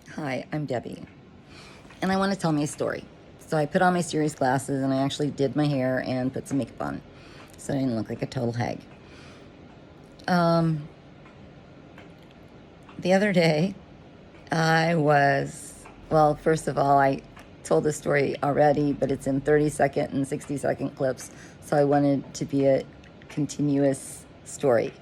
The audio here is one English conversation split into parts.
Hi, I'm Debbie, and I want to tell my story. So I put on my serious glasses and I actually did my hair and put some makeup on so I didn't look like a total hag. The other day, first of all, I told the story already, but it's in 30-second and 60-second clips, so I wanted to be a continuous story.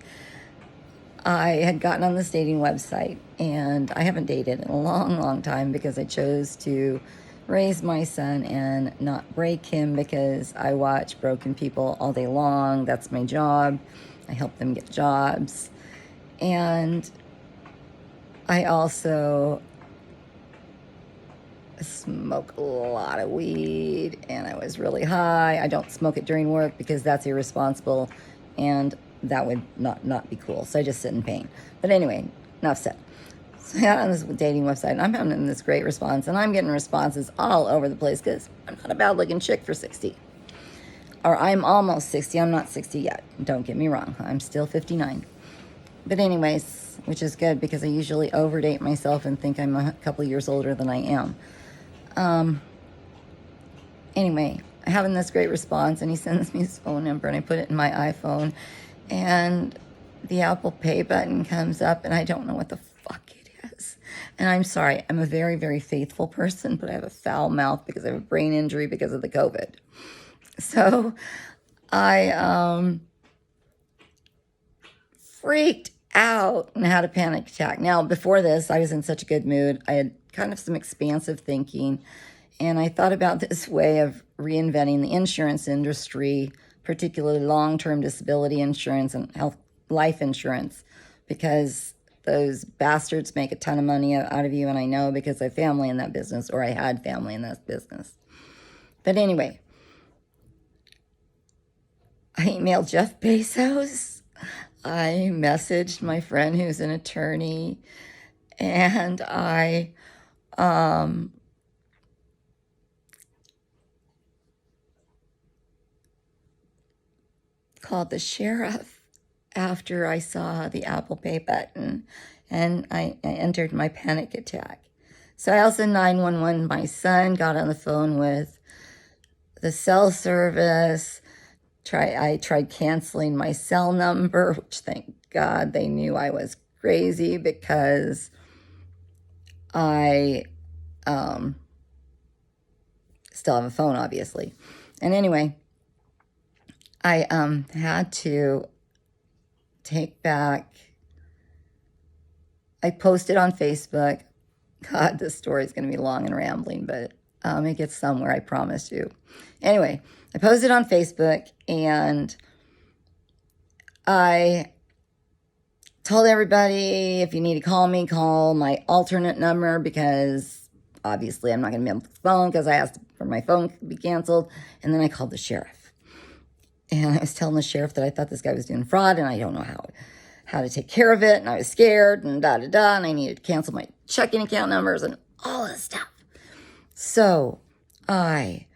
I had gotten on this dating website, and I haven't dated in a long, long time because I chose to raise my son and not break him because I watch broken people all day long. That's my job. I help them get jobs. And I also smoke a lot of weed, and I was really high. I don't smoke it during work because that's irresponsible, and that would not be cool. So I just sit in pain. But anyway, enough said. So I got on this dating website, and I'm having this great response, and I'm getting responses all over the place because I'm not a bad-looking chick for 60. Or I'm almost 60. I'm not 60 yet. Don't get me wrong. I'm still 59. But anyways, which is good because I usually overdate myself and think I'm a couple years older than I am. Anyway, having this great response, and he sends me his phone number, and I put it in my iPhone, and the Apple Pay button comes up, and I don't know what the fuck it is. And I'm sorry, I'm a very, very faithful person, but I have a foul mouth because I have a brain injury because of the COVID. So I freaked out and had a panic attack. Now, before this, I was in such a good mood. I had kind of some expansive thinking, and I thought about this way of reinventing the insurance industry, particularly long-term disability insurance and health life insurance, because those bastards make a ton of money out of you, and I know because I have family in that business, or I had family in that business. But anyway, I emailed Jeff Bezos. I messaged my friend who's an attorney, and I called the sheriff after I saw the Apple Pay button, and I entered my panic attack. So I also 911. My son got on the phone with the cell service. I tried canceling my cell number, which thank God they knew I was crazy because I still have a phone, obviously. And anyway, I had to take back. I posted on Facebook. God, this story is going to be long and rambling, but it gets somewhere, I promise you. Anyway, I posted on Facebook, and I told everybody, if you need to call me, call my alternate number, because obviously I'm not going to be on the phone because I asked for my phone to be canceled. And then I called the sheriff. And I was telling the sheriff that I thought this guy was doing fraud, and I don't know how to take care of it, and I was scared, and da-da-da, and I needed to cancel my checking account numbers and all this stuff. So I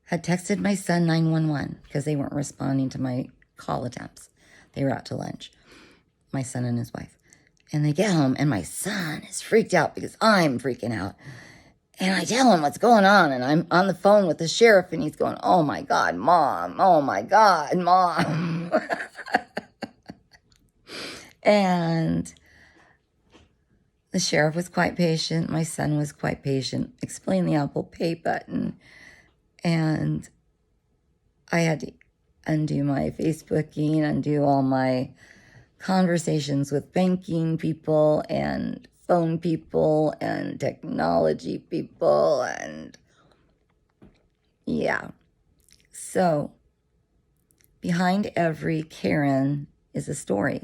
had texted my son 911 because they weren't responding to my call attempts. They were out to lunch, my son and his wife. And they get home, and my son is freaked out because I'm freaking out. And I tell him what's going on, and I'm on the phone with the sheriff, and he's going, "Oh my God, Mom. Oh my God, Mom." And the sheriff was quite patient. My son was quite patient. Explained the Apple Pay button. And I had to undo my Facebooking, undo all my conversations with banking people and phone people and technology people, and yeah. So behind every Karen is a story.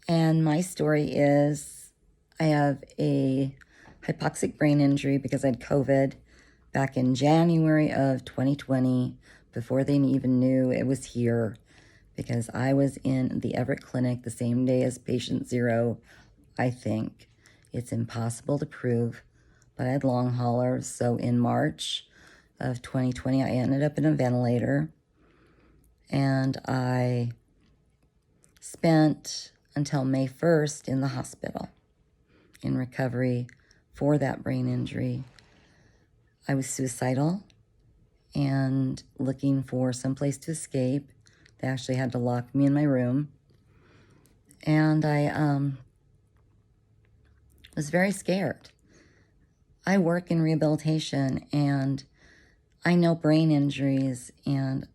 And my story is I have a hypoxic brain injury because I had COVID back in January of 2020, before they even knew it was here, because I was in the Everett Clinic the same day as patient zero, I think. It's impossible to prove, but I had long haulers. So in March of 2020, I ended up in a ventilator, and I spent until May 1st in the hospital. in recovery for that brain injury. I was suicidal and looking for some place to escape. They actually had to lock me in my room. And I was very scared. I work in rehabilitation and I know brain injuries, and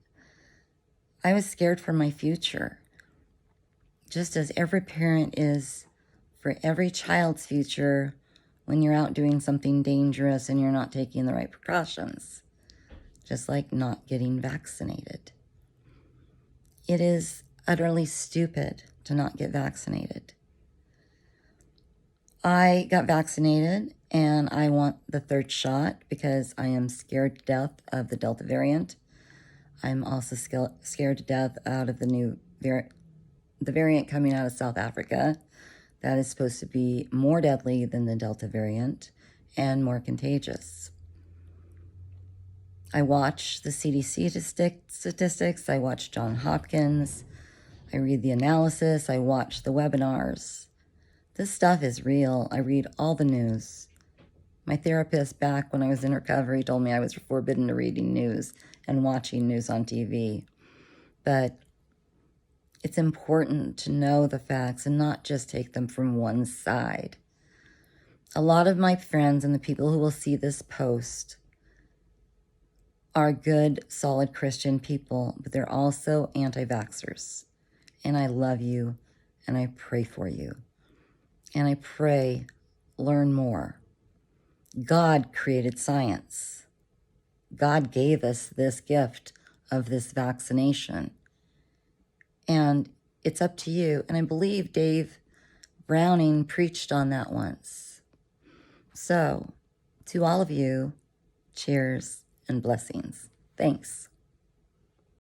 I was scared for my future. Just as every parent is for every child's future when you're out doing something dangerous and you're not taking the right precautions. Just like not getting vaccinated. It is utterly stupid to not get vaccinated. I got vaccinated and I want the third shot because I am scared to death of the Delta variant. I'm also scared to death out of the variant coming out of South Africa that is supposed to be more deadly than the Delta variant and more contagious. I watch the CDC statistics. I watch Johns Hopkins. I read the analysis. I watch the webinars. This stuff is real. I read all the news. My therapist back when I was in recovery told me I was forbidden to reading news and watching news on TV. But it's important to know the facts and not just take them from one side. A lot of my friends and the people who will see this post are good, solid Christian people, but they're also anti-vaxxers. And I love you, and I pray for you. And I pray, learn more. God created science. God gave us this gift of this vaccination. And it's up to you. And I believe Dave Browning preached on that once. So, to all of you, cheers and blessings. Thanks.